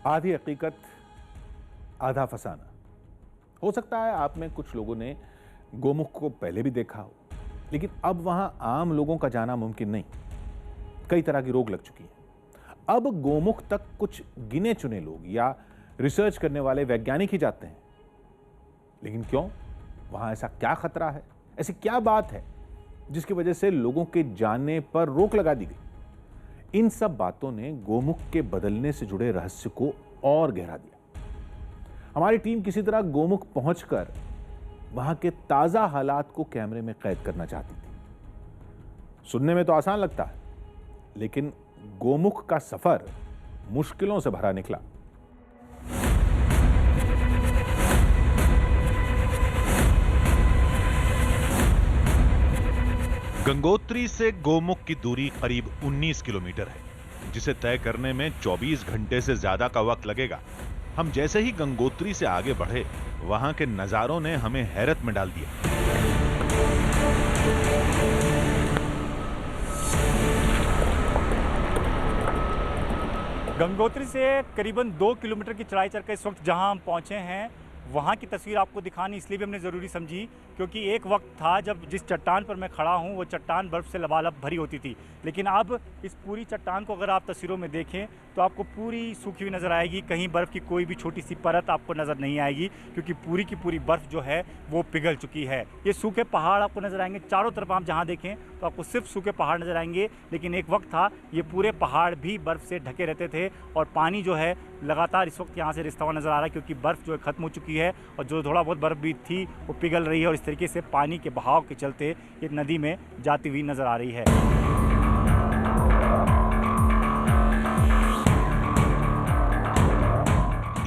आधी हकीकत आधा फसाना। हो सकता है आप में कुछ लोगों ने गोमुख को पहले भी देखा हो, लेकिन अब वहां आम लोगों का जाना मुमकिन नहीं। कई तरह की रोक लग चुकी है। अब गोमुख तक कुछ गिने चुने लोग या रिसर्च करने वाले वैज्ञानिक ही जाते हैं। लेकिन क्यों? वहां ऐसा क्या खतरा है, ऐसी क्या बात है जिसकी वजह से लोगों के जाने पर रोक लगा दी गई? इन सब बातों ने गोमुख के बदलने से जुड़े रहस्य को और गहरा दिया। हमारी टीम किसी तरह गोमुख पहुंचकर वहां के ताजा हालात को कैमरे में कैद करना चाहती थी। सुनने में तो आसान लगता है, लेकिन गोमुख का सफर मुश्किलों से भरा निकला। गंगोत्री से गोमुख की दूरी करीब 19 किलोमीटर है, जिसे तय करने में 24 घंटे से ज्यादा का वक्त लगेगा। हम जैसे ही गंगोत्री से आगे बढ़े, वहां के नजारों ने हमें हैरत में डाल दिया। गंगोत्री से करीबन 2 किलोमीटर की चढ़ाई चढ़कर इस वक्त जहां हम पहुंचे हैं, वहाँ की तस्वीर आपको दिखानी इसलिए भी हमने ज़रूरी समझी क्योंकि एक वक्त था जब जिस चट्टान पर मैं खड़ा हूँ वो चट्टान बर्फ़ से लबालब भरी होती थी। लेकिन अब इस पूरी चट्टान को अगर आप तस्वीरों में देखें तो आपको पूरी सूखी हुई नज़र आएगी। कहीं बर्फ़ की कोई भी छोटी सी परत आपको नज़र नहीं आएगी क्योंकि पूरी की पूरी बर्फ़ जो है वो पिघल चुकी है। ये सूखे पहाड़ आपको नज़र आएंगे, चारों तरफ आप जहाँ देखें तो आपको सिर्फ सूखे पहाड़ नज़र आएंगे। लेकिन एक वक्त था ये पूरे पहाड़ भी बर्फ़ से ढके रहते थे और पानी जो है लगातार इस वक्त यहाँ से रिसता हुआ नज़र आ रहा है क्योंकि बर्फ़ जो है ख़त्म हो चुकी है और जो थोड़ा बहुत बर्फ़ भी थी वो पिघल रही है और इस तरीके से पानी के बहाव के चलते ये नदी में जाती हुई नज़र आ रही है।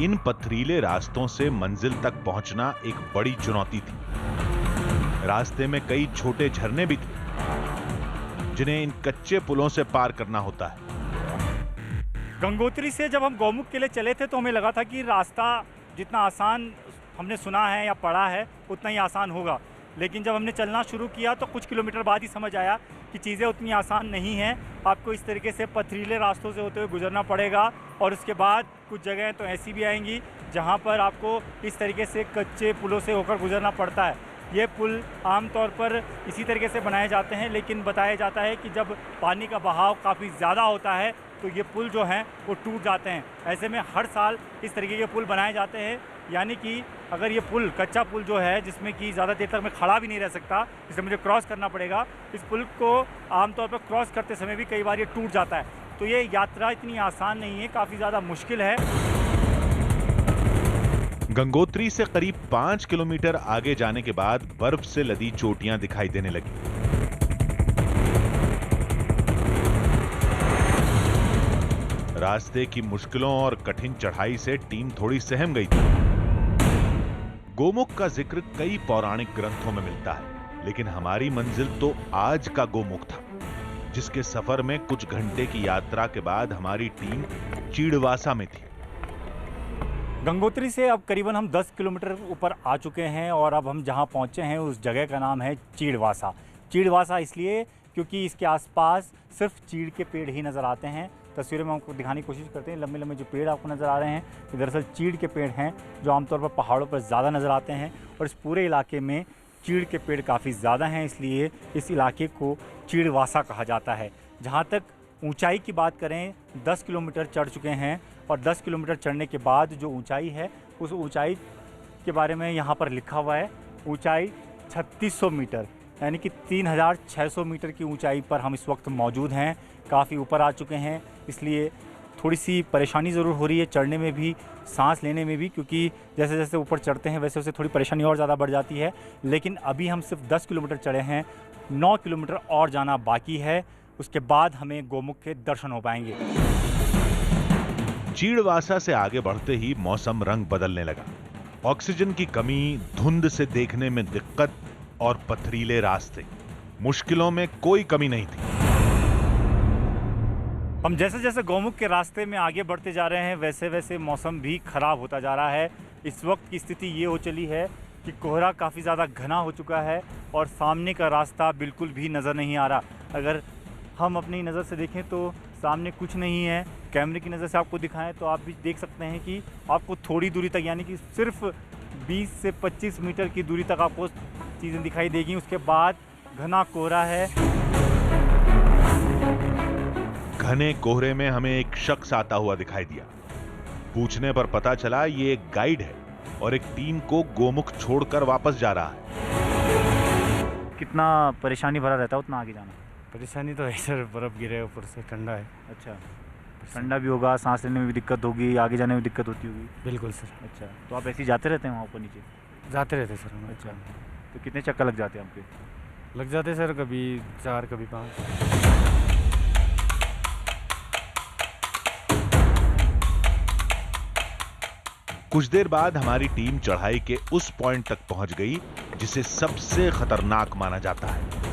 इन पथरीले रास्तों से मंजिल तक पहुंचना एक बड़ी चुनौती थी। रास्ते में कई छोटे झरने भी थे जिन्हें इन कच्चे पुलों से पार करना होता है। गंगोत्री से जब हम गौमुख के लिए चले थे तो हमें लगा था कि रास्ता जितना आसान हमने सुना है या पढ़ा है उतना ही आसान होगा, लेकिन जब हमने चलना शुरू किया तो कुछ किलोमीटर बाद ही समझ आया कि चीज़ें उतनी आसान नहीं हैं। आपको इस तरीके से पथरीले रास्तों से होते हुए गुजरना पड़ेगा और उसके बाद कुछ जगहें तो ऐसी भी आएंगी जहां पर आपको इस तरीके से कच्चे पुलों से होकर गुजरना पड़ता है। ये पुल आमतौर पर इसी तरीके से बनाए जाते हैं, लेकिन बताया जाता है कि जब पानी का बहाव काफ़ी ज़्यादा होता है तो ये पुल जो हैं वो टूट जाते हैं। ऐसे में हर साल इस तरीके के पुल बनाए जाते हैं, यानी कि अगर ये पुल कच्चा पुल जो है जिसमें कि ज़्यादा देर तक मैं खड़ा भी नहीं रह सकता, इसलिए मुझे क्रॉस करना पड़ेगा, इस पुल को आमतौर पर क्रॉस करते समय भी कई बार ये टूट जाता है। तो ये यात्रा इतनी आसान नहीं है, काफ़ी ज़्यादा मुश्किल है। गंगोत्री से करीब 5 किलोमीटर आगे जाने के बाद बर्फ से लदी चोटियां दिखाई देने लगी। रास्ते की मुश्किलों और कठिन चढ़ाई से टीम थोड़ी सहम गई थी। गोमुख का जिक्र कई पौराणिक ग्रंथों में मिलता है, लेकिन हमारी मंजिल तो आज का गोमुख था, जिसके सफर में कुछ घंटे की यात्रा के बाद हमारी टीम चीड़वासा में थी। गंगोत्री से अब करीबन हम 10 किलोमीटर ऊपर आ चुके हैं और अब हम जहां पहुंचे हैं उस जगह का नाम है चीड़वासा। चीड़वासा इसलिए क्योंकि इसके आसपास सिर्फ चीड़ के पेड़ ही नज़र आते हैं। तस्वीरों में आपको दिखाने की कोशिश करते हैं। लंबे लंबे जो पेड़ आपको नज़र आ रहे हैं ये दरअसल चीड़ के पेड़ हैं जो आमतौर पर पहाड़ों पर ज़्यादा नज़र आते हैं और इस पूरे इलाके में चीड़ के पेड़ काफ़ी ज़्यादा हैं, इसलिए इस इलाके को चीड़वासा कहा जाता है। जहाँ तक ऊंचाई की बात करें, 10 किलोमीटर चढ़ चुके हैं और 10 किलोमीटर चढ़ने के बाद जो ऊंचाई है उस ऊंचाई के बारे में यहाँ पर लिखा हुआ है। ऊंचाई 3600 मीटर यानी कि 3600 मीटर की ऊंचाई पर हम इस वक्त मौजूद हैं। काफ़ी ऊपर आ चुके हैं, इसलिए थोड़ी सी परेशानी ज़रूर हो रही है चढ़ने में भी, सांस लेने में भी, क्योंकि जैसे जैसे ऊपर चढ़ते हैं वैसे वैसे थोड़ी परेशानी और ज़्यादा बढ़ जाती है। लेकिन अभी हम सिर्फ 10 किलोमीटर चढ़े हैं, 9 किलोमीटर और जाना बाकी है, उसके बाद हमें गोमुख के दर्शन हो पाएंगे। चीड़वासा से आगे बढ़ते ही मौसम रंग बदलने लगा। ऑक्सीजन की कमी, धुंध से देखने में दिक्कत और पथरीले रास्ते, मुश्किलों में कोई कमी नहीं थी। हम जैसे जैसे गोमुख के रास्ते में आगे बढ़ते जा रहे हैं वैसे वैसे मौसम भी ख़राब होता जा रहा है। इस वक्त की स्थिति ये हो चली है कि कोहरा काफ़ी ज़्यादा घना हो चुका है और सामने का रास्ता बिल्कुल भी नज़र नहीं आ रहा। अगर हम अपनी नज़र से देखें तो सामने कुछ नहीं है, कैमरे की नज़र से आपको दिखाएं तो आप भी देख सकते हैं कि आपको थोड़ी दूरी तक, यानी कि सिर्फ 20 से 25 मीटर की दूरी तक आपको चीज़ें दिखाई देगी। उसके बाद घना कोहरा है। घने कोहरे में हमें एक शख्स आता हुआ दिखाई दिया। पूछने पर पता चला ये एक गाइड है और एक टीम को गोमुख छोड़कर वापस जा रहा है। कितना परेशानी भरा रहता है उतना आगे जाना? परेशानी तो है सर, बर्फ़ गिरे ऊपर से, ठंडा है। अच्छा, ठंडा भी होगा, सांस लेने में भी दिक्कत होगी, आगे जाने में दिक्कत होती होगी। बिल्कुल सर। अच्छा, तो आप ऐसे ही जाते रहते हैं वहाँ ऊपर नीचे? जाते रहते सर हम। अच्छा, तो कितने चक्कर लग जाते हैं आपके? लग जाते सर, कभी 4 कभी 5। कुछ देर बाद हमारी टीम चढ़ाई के उस पॉइंट तक पहुंच गई जिसे सबसे खतरनाक माना जाता है।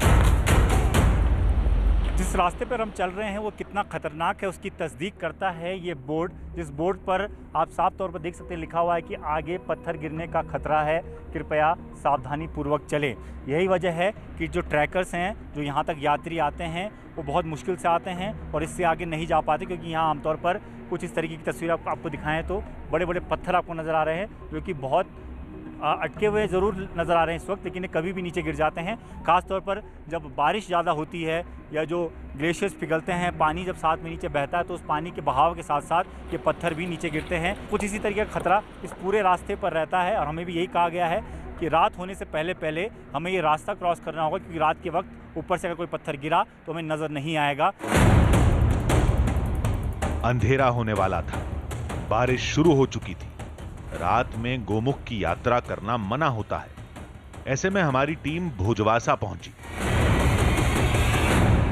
जिस रास्ते पर हम चल रहे हैं वो कितना खतरनाक है उसकी तस्दीक करता है ये बोर्ड, जिस बोर्ड पर आप साफ तौर पर देख सकते हैं लिखा हुआ है कि आगे पत्थर गिरने का खतरा है, कृपया सावधानी पूर्वक चलें। यही वजह है कि जो ट्रैकर्स हैं, जो यहाँ तक यात्री आते हैं, वो बहुत मुश्किल से आते हैं और इससे आगे नहीं जा पाते, क्योंकि यहाँ आमतौर पर कुछ इस तरीके की तस्वीर आपको दिखाएं तो बड़े बड़े पत्थर आपको नज़र आ रहे हैं, जो कि बहुत अटके हुए ज़रूर नज़र आ रहे हैं इस वक्त, लेकिन ये कभी भी नीचे गिर जाते हैं। ख़ास तौर पर जब बारिश ज़्यादा होती है या जो ग्लेशियर्स पिघलते हैं, पानी जब साथ में नीचे बहता है तो उस पानी के बहाव के साथ साथ ये पत्थर भी नीचे गिरते हैं। कुछ इसी तरीके का खतरा इस पूरे रास्ते पर रहता है और हमें भी यही कहा गया है कि रात होने से पहले पहले हमें ये रास्ता क्रॉस करना होगा, क्योंकि रात के वक्त ऊपर से अगर कोई पत्थर गिरा तो हमें नज़र नहीं आएगा। अंधेरा होने वाला था, बारिश शुरू हो चुकी थी। रात में गोमुख की यात्रा करना मना होता है। ऐसे में हमारी टीम भोजवासा पहुंची।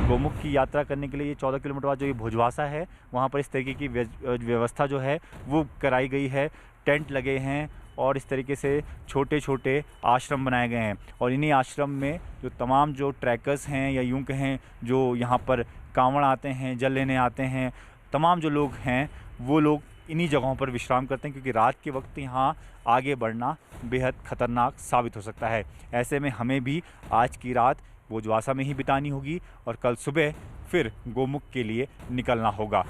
गोमुख की यात्रा करने के लिए ये 14 किलोमीटर बाद जो ये भोजवासा है, वहाँ पर इस तरीके की व्यवस्था जो है वो कराई गई है। टेंट लगे हैं और इस तरीके से छोटे छोटे आश्रम बनाए गए हैं और इन्हीं आश्रम में जो तमाम जो ट्रैकर्स हैं या यूं कहें जो यहाँ पर कांवड़ आते हैं, जल लेने आते हैं, तमाम जो लोग हैं वो लोग इन्हीं जगहों पर विश्राम करते हैं, क्योंकि रात के वक्त यहाँ आगे बढ़ना बेहद ख़तरनाक साबित हो सकता है। ऐसे में हमें भी आज की रात भोजवासा में ही बितानी होगी और कल सुबह फिर गोमुख के लिए निकलना होगा।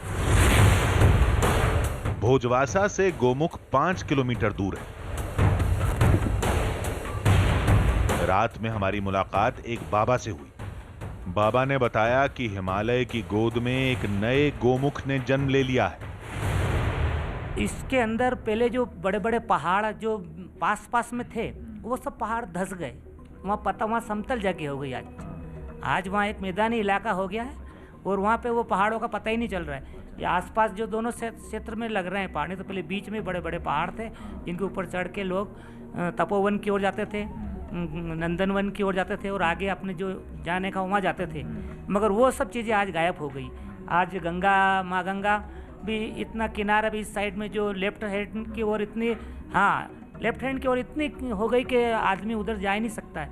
भोजवासा से गोमुख 5 किलोमीटर दूर है। रात में हमारी मुलाकात एक बाबा से हुई। बाबा ने बताया कि हिमालय की गोद में एक नए गोमुख ने जन्म ले लिया है। इसके अंदर पहले जो बड़े बड़े पहाड़ जो पास पास में थे वो सब पहाड़ धंस गए, वहाँ समतल जगह हो गई। आज वहाँ एक मैदानी इलाका हो गया है और वहाँ पे वो पहाड़ों का पता ही नहीं चल रहा है। ये आसपास जो दोनों क्षेत्र में लग रहे हैं पहाड़, तो पहले बीच में बड़े बड़े पहाड़ थे जिनके ऊपर चढ़ के लोग तपोवन की ओर जाते थे, नंदनवन की ओर जाते थे और आगे अपने जो जाने का वहाँ जाते थे, मगर वो सब चीज़ें आज गायब हो गई। आज गंगा, माँ गंगा भी इतना किनारा भी इस साइड में जो लेफ्ट हैंड की ओर इतनी, लेफ्ट हैंड की ओर इतनी हो गई कि आदमी उधर जा ही नहीं सकता है।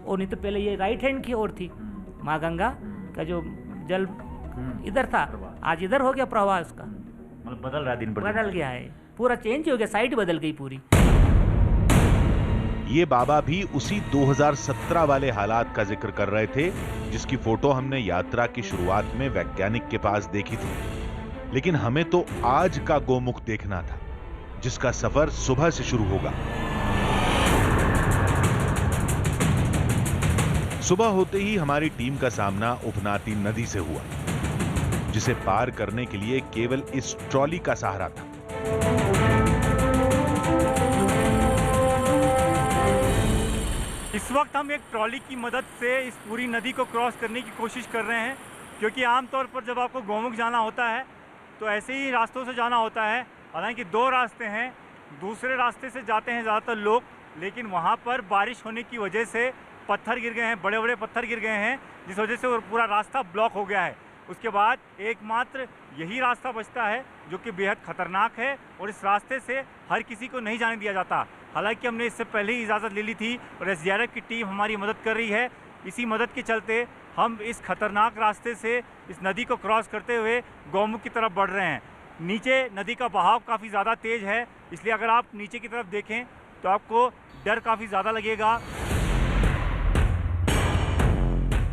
और नहीं तो पहले ये राइट हैंड की ओर थी, माँ गंगा का जो जल इधर था, आज इधर हो गया प्रवाह उसका। मतलब बदल रहा है दिन पर, बदल गया है, पूरा चेंज हो गया, साइड बदल गई पूरी। ये बाबा भी उसी 2017 वाले हालात का जिक्र कर रहे थे जिसकी फोटो हमने यात्रा की शुरुआत में वैज्ञानिक के पास देखी थी। लेकिन हमें तो आज का गोमुख देखना था, जिसका सफर सुबह से शुरू होगा। सुबह होते ही हमारी टीम का सामना उफनाती नदी से हुआ, जिसे पार करने के लिए केवल इस ट्रॉली का सहारा था। इस वक्त हम एक ट्रॉली की मदद से इस पूरी नदी को क्रॉस करने की कोशिश कर रहे हैं, क्योंकि आमतौर पर जब आपको गोमुख जाना होता है तो ऐसे ही रास्तों से जाना होता है। हालांकि 2 रास्ते हैं, दूसरे रास्ते से जाते हैं ज़्यादातर लोग, लेकिन वहाँ पर बारिश होने की वजह से पत्थर गिर गए हैं, बड़े बड़े पत्थर गिर गए हैं, जिस वजह से वो पूरा रास्ता ब्लॉक हो गया है। उसके बाद एकमात्र यही रास्ता बचता है जो कि बेहद ख़तरनाक है और इस रास्ते से हर किसी को नहीं जाने दिया जाता। हालांकि हमने इससे पहले ही इजाज़त ले ली थी और SDRF की टीम हमारी मदद कर रही है। इसी मदद के चलते हम इस खतरनाक रास्ते से इस नदी को क्रॉस करते हुए गोमुख की तरफ बढ़ रहे हैं। नीचे नदी का बहाव काफ़ी ज़्यादा तेज़ है, इसलिए अगर आप नीचे की तरफ देखें तो आपको डर काफ़ी ज़्यादा लगेगा।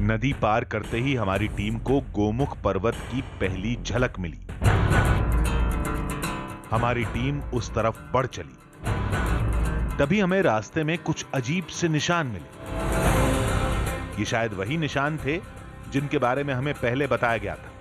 नदी पार करते ही हमारी टीम को गोमुख पर्वत की पहली झलक मिली। हमारी टीम उस तरफ बढ़ चली। तभी हमें रास्ते में कुछ अजीब से निशान मिले। ये शायद वही निशान थे जिनके बारे में हमें पहले बताया गया था।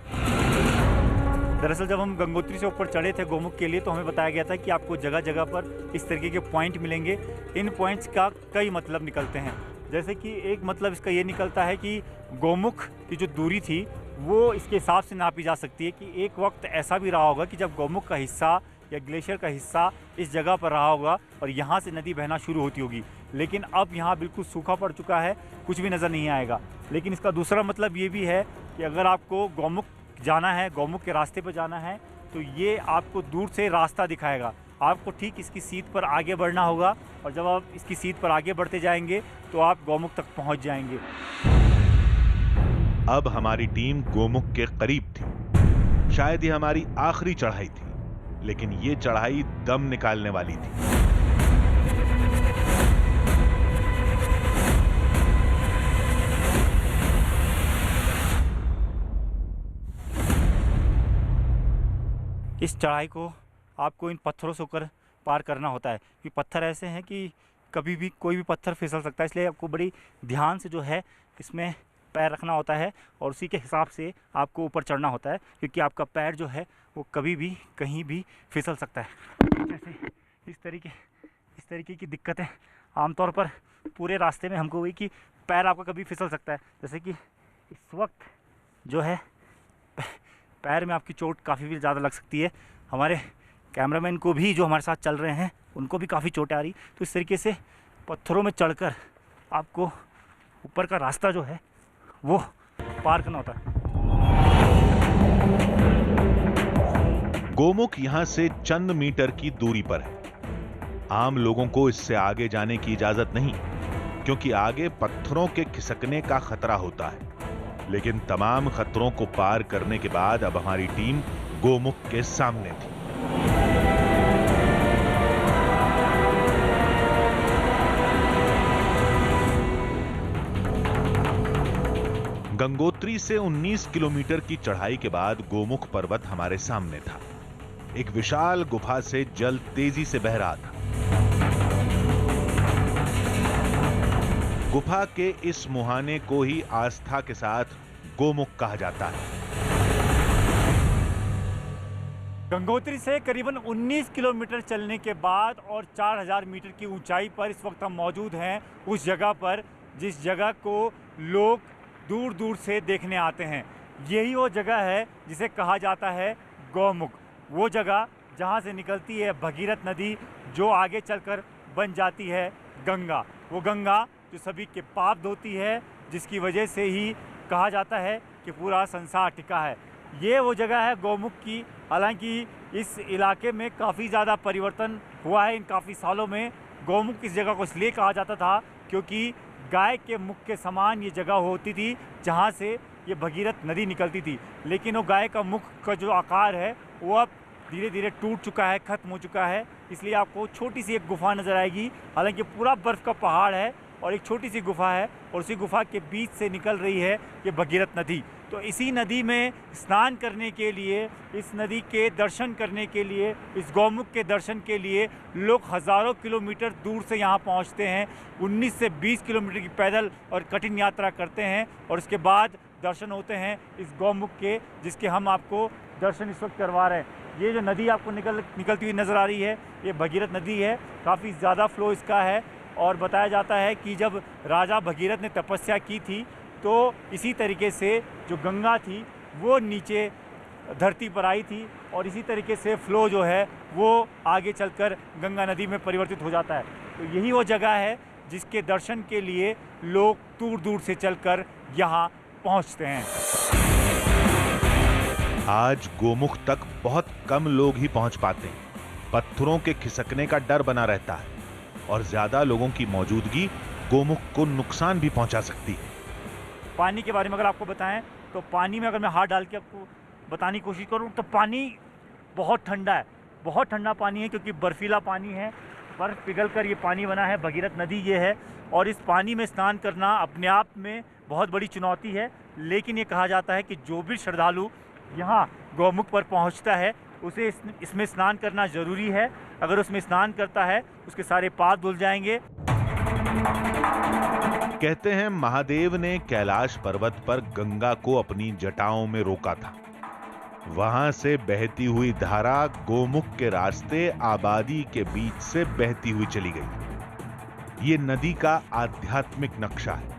दरअसल जब हम गंगोत्री से ऊपर चढ़े थे गोमुख के लिए, तो हमें बताया गया था कि आपको जगह जगह पर इस तरीके के पॉइंट मिलेंगे। इन पॉइंट्स का कई मतलब निकलते हैं। जैसे कि एक मतलब इसका ये निकलता है कि गोमुख की जो दूरी थी वो इसके हिसाब से नापी जा सकती है कि एक वक्त ऐसा भी रहा होगा कि जब गोमुख का हिस्सा या ग्लेशियर का हिस्सा इस जगह पर रहा होगा और यहाँ से नदी बहना शुरू होती होगी, लेकिन अब यहाँ बिल्कुल सूखा पड़ चुका है, कुछ भी नज़र नहीं आएगा। लेकिन इसका दूसरा मतलब ये भी है कि अगर आपको गोमुख जाना है, गोमुख के रास्ते पर जाना है, तो ये आपको दूर से रास्ता दिखाएगा। आपको ठीक इसकी सीध पर आगे बढ़ना होगा और जब आप इसकी सीध पर आगे बढ़ते जाएंगे तो आप गोमुख तक पहुंच जाएंगे। अब हमारी टीम गोमुख के करीब थी। शायद ये हमारी आखिरी चढ़ाई थी, लेकिन ये चढ़ाई दम निकालने वाली थी। इस चढ़ाई को आपको इन पत्थरों से होकर पार करना होता है, क्योंकि पत्थर ऐसे हैं कि कभी भी कोई भी पत्थर फिसल सकता है। इसलिए आपको बड़ी ध्यान से जो है इसमें पैर रखना होता है और उसी के हिसाब से आपको ऊपर चढ़ना होता है, क्योंकि आपका पैर जो है वो कभी भी कहीं भी फिसल सकता है। जैसे इस तरीके की दिक्कतें आमतौर पर पूरे रास्ते में हमको हुई कि पैर आपका कभी फिसल सकता है। जैसे कि इस वक्त जो है पैर में आपकी चोट काफ़ी भी ज़्यादा लग सकती है। हमारे कैमरामैन को भी, जो हमारे साथ चल रहे हैं, उनको भी काफ़ी चोटें आ रही। तो इस तरीके से पत्थरों में चढ़कर आपको ऊपर का रास्ता जो है वो पार करना होता है। गोमुख यहां से चंद मीटर की दूरी पर है। आम लोगों को इससे आगे जाने की इजाजत नहीं, क्योंकि आगे पत्थरों के खिसकने का खतरा होता है। लेकिन तमाम खतरों को पार करने के बाद अब हमारी टीम गोमुख के सामने थी। गंगोत्री से 19 किलोमीटर की चढ़ाई के बाद गोमुख पर्वत हमारे सामने था। एक विशाल गुफा से जल तेजी से बह रहा था। गुफा के इस मुहाने को ही आस्था के साथ गोमुख कहा जाता है। गंगोत्री से करीबन 19 किलोमीटर चलने के बाद और 4000 मीटर की ऊंचाई पर इस वक्त हम मौजूद हैं, उस जगह पर जिस जगह को लोग दूर दूर से देखने आते हैं। यही वो जगह है जिसे कहा जाता है गौमुख। वो जगह जहाँ से निकलती है भगीरथ नदी, जो आगे चलकर बन जाती है गंगा। वो गंगा जो सभी के पाप धोती है, जिसकी वजह से ही कहा जाता है कि पूरा संसार टिका है। ये वो जगह है गौमुख की। हालांकि इस इलाके में काफ़ी ज़्यादा परिवर्तन हुआ है इन काफ़ी सालों में। गौमुख इस जगह को इसलिए कहा जाता था क्योंकि गाय के मुख के समान ये जगह होती थी जहाँ से ये भगीरथ नदी निकलती थी। लेकिन वो गाय का मुख का जो आकार है वो अब धीरे धीरे टूट चुका है, ख़त्म हो चुका है। इसलिए आपको छोटी सी एक गुफा नज़र आएगी। हालांकि पूरा बर्फ़ का पहाड़ है और एक छोटी सी गुफा है और उसी गुफा के बीच से निकल रही है ये भगीरथ नदी। तो इसी नदी में स्नान करने के लिए, इस नदी के दर्शन करने के लिए, इस गौमुख के दर्शन के लिए लोग हज़ारों किलोमीटर दूर से यहाँ पहुँचते हैं। 19 से 20 किलोमीटर की पैदल और कठिन यात्रा करते हैं और उसके बाद दर्शन होते हैं इस गौमुख के, जिसके हम आपको दर्शन इस वक्त करवा रहे हैं। ये जो नदी आपको निकलती हुई नज़र आ रही है, ये भगीरथ नदी है। काफ़ी ज़्यादा फ्लो इसका है और बताया जाता है कि जब राजा भगीरथ ने तपस्या की थी तो इसी तरीके से जो गंगा थी वो नीचे धरती पर आई थी और इसी तरीके से फ्लो जो है वो आगे चलकर गंगा नदी में परिवर्तित हो जाता है। तो यही वो जगह है जिसके दर्शन के लिए लोग दूर दूर से चलकर यहाँ पहुँचते हैं। आज गोमुख तक बहुत कम लोग ही पहुंच पाते हैं। पत्थरों के खिसकने का डर बना रहता है और ज्यादा लोगों की मौजूदगी गोमुख को नुकसान भी पहुंचा सकती है। पानी के बारे में अगर आपको बताएं तो पानी में अगर मैं हाथ डाल के आपको बताने की कोशिश करूं तो पानी बहुत ठंडा है, बहुत ठंडा पानी है, क्योंकि बर्फीला पानी है। बर्फ़ पिघल कर ये पानी बना है, भगीरथ नदी ये है। और इस पानी में स्नान करना अपने आप में बहुत बड़ी चुनौती है। लेकिन ये कहा जाता है कि जो भी श्रद्धालु यहाँ गौमुख पर पहुँचता है उसे इसमें स्नान करना ज़रूरी है। अगर उसमें स्नान करता है उसके सारे पाप धुल जाएंगे। कहते हैं महादेव ने कैलाश पर्वत पर गंगा को अपनी जटाओं में रोका था। वहां से बहती हुई धारा गोमुख के रास्ते आबादी के बीच से बहती हुई चली गई। ये नदी का आध्यात्मिक नक्शा है।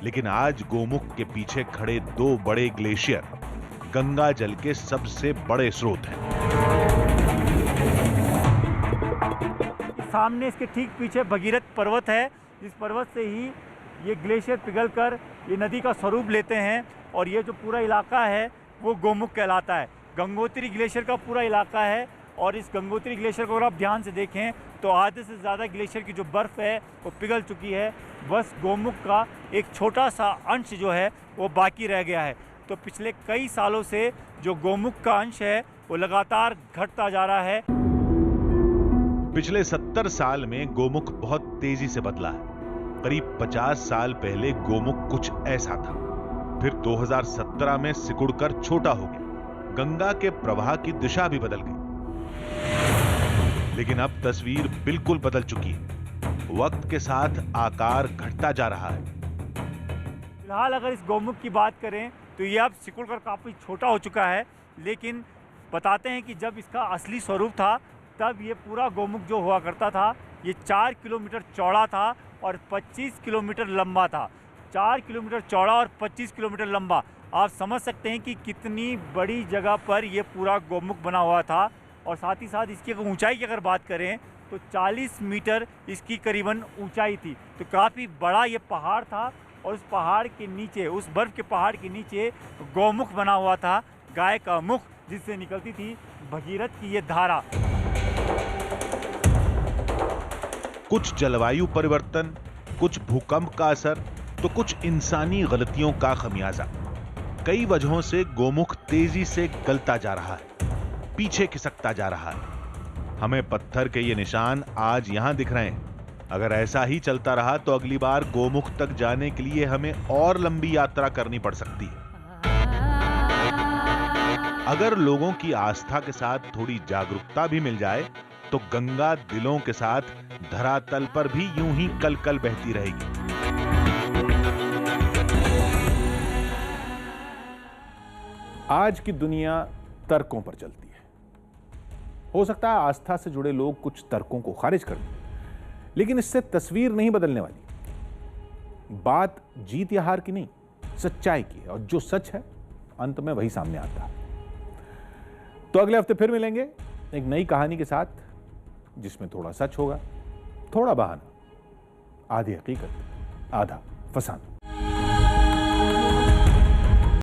लेकिन आज गोमुख के पीछे खड़े 2 बड़े ग्लेशियर गंगा जल के सबसे बड़े स्रोत हैं। सामने इसके ठीक पीछे भगीरथ पर्वत है। इस पर्वत से ही ये ग्लेशियर पिघलकर ये नदी का स्वरूप लेते हैं और ये जो पूरा इलाका है वो गोमुख कहलाता है। गंगोत्री ग्लेशियर का पूरा इलाका है और इस गंगोत्री ग्लेशियर को अगर आप ध्यान से देखें तो आधे से ज़्यादा ग्लेशियर की जो बर्फ़ है वो पिघल चुकी है। बस गोमुख का एक छोटा सा अंश जो है वो बाकी रह गया है। तो पिछले कई सालों से जो गोमुख का अंश है वो लगातार घटता जा रहा है। पिछले 70 साल में गोमुख बहुत तेजी से बदला है। करीब 50 साल पहले गोमुख कुछ ऐसा था, फिर 2017 में सिकुड़कर छोटा हो गया। गंगा के प्रवाह की दिशा भी बदल गई। लेकिन अब तस्वीर बिल्कुल बदल चुकी है। वक्त के साथ आकार घटता जा रहा है। फिलहाल अगर इस गोमुख की बात करें तो ये अब सिकुड़कर काफ़ी छोटा हो चुका है। लेकिन बताते हैं कि जब इसका असली स्वरूप था तब ये पूरा गोमुख जो हुआ करता था ये 4 किलोमीटर चौड़ा था और 25 किलोमीटर लंबा था। 4 किलोमीटर चौड़ा और 25 किलोमीटर लंबा। आप समझ सकते हैं कि कितनी बड़ी जगह पर ये पूरा गोमुख बना हुआ था। और साथ ही साथ इसकी ऊंचाई की अगर बात करें तो 40 मीटर इसकी करीबन ऊंचाई थी। तो काफ़ी बड़ा ये पहाड़ था और उस पहाड़ के नीचे, उस बर्फ़ के पहाड़ के नीचे गोमुख बना हुआ था, गाय का मुख जिससे निकलती थी भगीरथ की ये धारा। कुछ जलवायु परिवर्तन, कुछ भूकंप का असर, तो कुछ इंसानी गलतियों का खमियाजा। कई वजहों से गोमुख तेजी से गलता जा रहा है, पीछे खिसकता जा रहा है। हमें पत्थर के ये निशान आज यहां दिख रहे हैं। अगर ऐसा ही चलता रहा तो अगली बार गोमुख तक जाने के लिए हमें और लंबी यात्रा करनी पड़ सकती है। अगर लोगों की आस्था के साथ थोड़ी जागरूकता भी मिल जाए तो गंगा दिलों के साथ धरातल पर भी यूं ही कल-कल बहती रहेगी। आज की दुनिया तर्कों पर चलती है। हो सकता है आस्था से जुड़े लोग कुछ तर्कों को खारिज कर दें, लेकिन इससे तस्वीर नहीं बदलने वाली। बात जीत या हार की नहीं, सच्चाई की है, और जो सच है अंत में वही सामने आता है। तो अगले हफ्ते फिर मिलेंगे एक नई कहानी के साथ, जिसमें थोड़ा सच होगा, थोड़ा बहाना, आधी हकीकत, आधा फसाना।